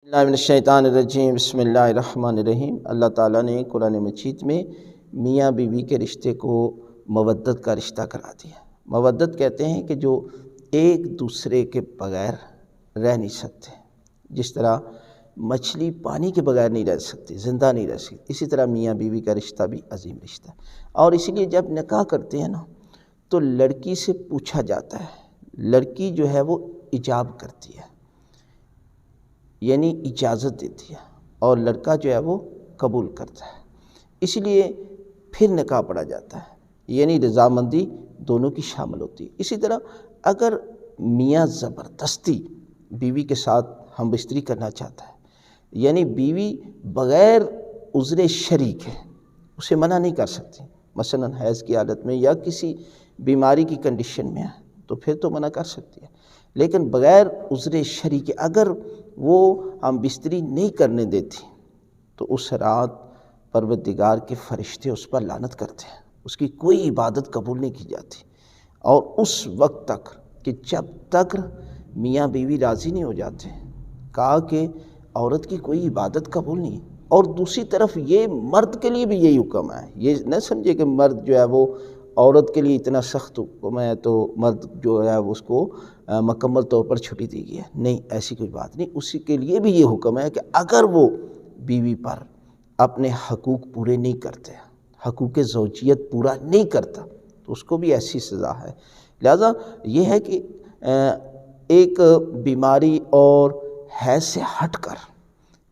اللہ من الشیطان الرجیم بسم اللہ الرحمن الرحیم۔ اللہ تعالیٰ نے قرآن مجید میں میاں بیوی کے رشتے کو مودت کا رشتہ کرا دیا۔ مودت کہتے ہیں کہ جو ایک دوسرے کے بغیر رہ نہیں سکتے، جس طرح مچھلی پانی کے بغیر نہیں رہ سکتی، زندہ نہیں رہ سکتی، اسی طرح میاں بیوی کا رشتہ بھی عظیم رشتہ ہے۔ اور اسی لیے جب نکاح کرتے ہیں نا تو لڑکی سے پوچھا جاتا ہے، لڑکی جو ہے وہ ایجاب کرتی ہے، یعنی اجازت دیتی ہے، اور لڑکا جو ہے وہ قبول کرتا ہے، اس لیے پھر نکاح پڑھا جاتا ہے، یعنی رضامندی دونوں کی شامل ہوتی ہے۔ اسی طرح اگر میاں زبردستی بیوی کے ساتھ ہم بستری کرنا چاہتا ہے، یعنی بیوی بغیر عذر شرعی ہے اسے منع نہیں کر سکتی، مثلا حیض کی حالت میں یا کسی بیماری کی کنڈیشن میں ہے تو پھر تو منع کر سکتی ہے، لیکن بغیر عذر شرعی کے اگر وہ ہم بستری نہیں کرنے دیتی تو اس رات پروردگار کے فرشتے اس پر لعنت کرتے ہیں، اس کی کوئی عبادت قبول نہیں کی جاتی، اور اس وقت تک کہ جب تک میاں بیوی راضی نہیں ہو جاتے، کہا کہ عورت کی کوئی عبادت قبول نہیں۔ اور دوسری طرف یہ مرد کے لیے بھی یہی حکم ہے، یہ نہ سمجھے کہ مرد جو ہے وہ عورت کے لیے اتنا سخت حکم ہے تو مرد جو ہے اس کو مکمل طور پر چھٹی دی گئی ہے، نہیں، ایسی کوئی بات نہیں۔ اسی کے لیے بھی یہ حکم ہے کہ اگر وہ بیوی پر اپنے حقوق پورے نہیں کرتے، حقوق زوجیت پورا نہیں کرتا تو اس کو بھی ایسی سزا ہے۔ لہذا یہ ہے کہ ایک بیماری اور حیض سے ہٹ کر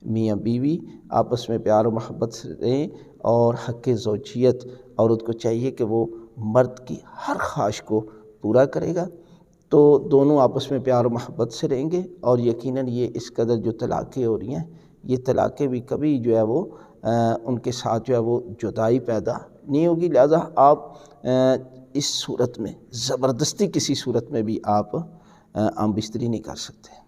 میاں بیوی آپس میں پیار و محبت سے رہیں، اور حق زوجیت عورت کو چاہیے کہ وہ مرد کی ہر خواہش کو پورا کرے گا تو دونوں آپس میں پیار و محبت سے رہیں گے، اور یقیناً یہ اس قدر جو طلاقیں ہو رہی ہیں یہ طلاقیں بھی کبھی جو ہے وہ ان کے ساتھ جو ہے وہ جدائی پیدا نہیں ہوگی۔ لہذا آپ اس صورت میں زبردستی کسی صورت میں بھی آپ ہم بستری نہیں کر سکتے۔